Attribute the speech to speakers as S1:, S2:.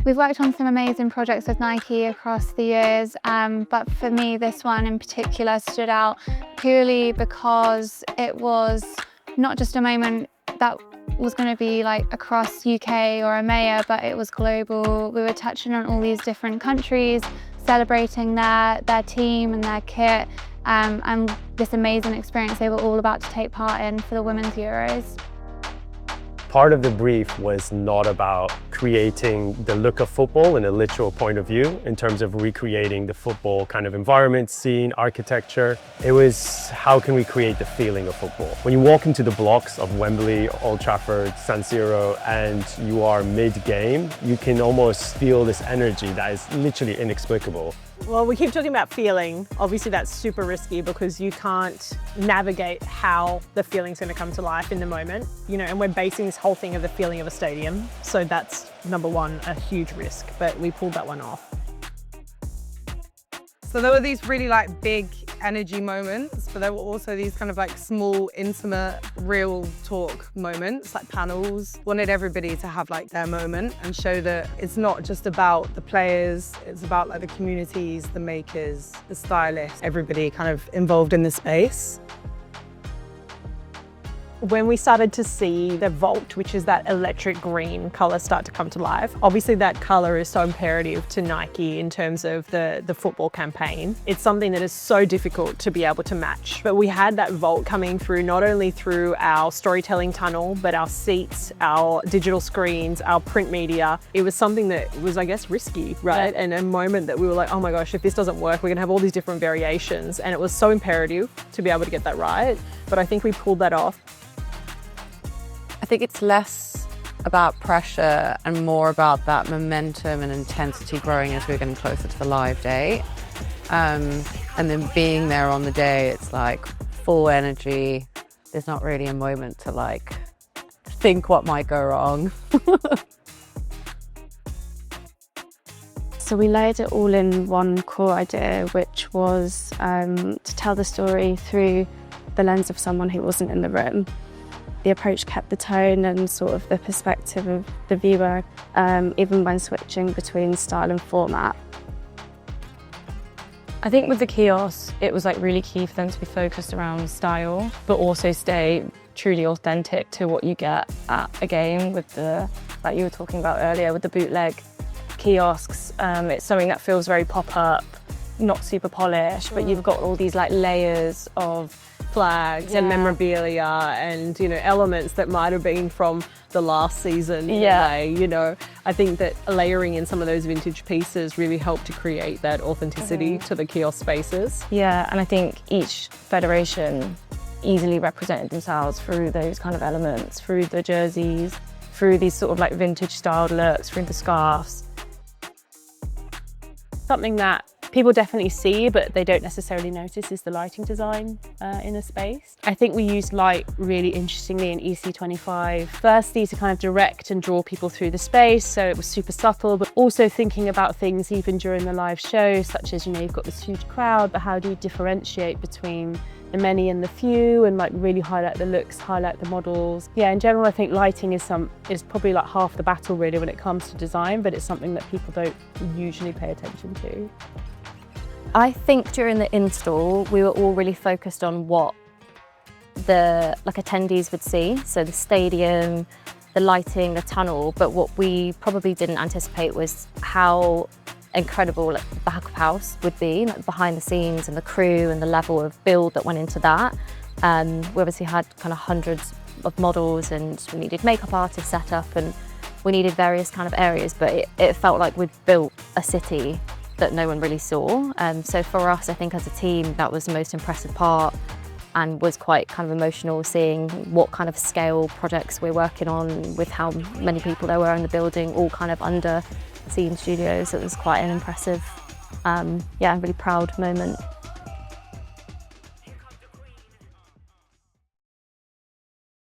S1: We've worked on some amazing projects with Nike across the years, but for me this one in particular stood out purely because it was not just a moment that was going to be like across UK or EMEA, but it was global. We were touching on all these different countries, celebrating their team and their kit, and this amazing experience they were all about to take part in for the Women's Euros.
S2: Part of the brief was not about creating the look of football in a literal point of view in terms of recreating the football kind of environment, scene, architecture. It was how can we create the feeling of football. When you walk into the blocks of Wembley, Old Trafford, San Siro, and you are mid-game, you can almost feel this energy that is literally inexplicable.
S3: Well, we keep talking about feeling. Obviously that's super risky because you can't navigate how the feeling's going to come to life in the moment, you know, and we're basing this whole thing of the feeling of a stadium. So that's number one, a huge risk, but we pulled that one off.
S4: So there were these really like big energy moments, but there were also these kind of like small, intimate, real talk moments, like panels. Wanted everybody to have like their moment and show that it's not just about the players, it's about like the communities, the makers, the stylists, everybody kind of involved in the space.
S3: When we started to see the Vogue, which is that electric green colour, start to come to life, obviously that colour is so imperative to Nike in terms of the football campaign. It's something that is so difficult to be able to match. But we had that Vogue coming through not only through our storytelling tunnel, but our seats, our digital screens, our print media. It was something that was, I guess, risky, right? And a moment that we were like, oh my gosh, if this doesn't work, we're gonna have all these different variations. And it was so imperative to be able to get that right. But I think we pulled that off.
S5: I think it's less about pressure and more about that momentum and intensity growing as we're getting closer to the live day. And then being there on the day, it's like full energy. There's not really a moment to like think what might go wrong.
S6: So we layered it all in one core idea, which was to tell the story through the lens of someone who wasn't in the room. The approach kept the tone and sort of the perspective of the viewer, even when switching between style and format.
S7: I think with the kiosks, it was like really key for them to be focused around style, but also stay truly authentic to what you get at a game with the, like you were talking about earlier, with the bootleg kiosks. It's something that feels very pop-up, not super polished, but you've got all these like layers of flags and memorabilia and, you know, elements that might have been from the last season. You know, I think that layering in some of those vintage pieces really helped to create that authenticity to the kiosk spaces. Yeah, and I think each federation easily represented themselves through those kind of elements, through the jerseys, through these sort of like vintage styled looks, through the scarves. Something that people definitely see, but they don't necessarily notice is the lighting design in the space. I think we used light really interestingly in EC25. Firstly, to kind of direct and draw people through the space, so it was super subtle, but also thinking about things even during the live show, such as, you know, you've got this huge crowd, but how do you differentiate between the many and the few and like really highlight the looks, highlight the models. Yeah, in general, I think lighting is probably like half the battle really when it comes to design, but it's something that people don't usually pay attention to.
S8: I think during the install, we were all really focused on what the attendees would see. So the stadium, the lighting, the tunnel, but what we probably didn't anticipate was how incredible the back of house would be, like behind the scenes and the crew and the level of build that went into that. We obviously had kind of hundreds of models and we needed makeup artists set up and we needed various kind of areas, but it felt like we'd built a city that no one really saw. So for us, I think as a team, that was the most impressive part and was quite kind of emotional seeing what kind of scale projects we're working on with how many people there were in the building, all kind of under scene studios. It was quite an impressive, really proud moment.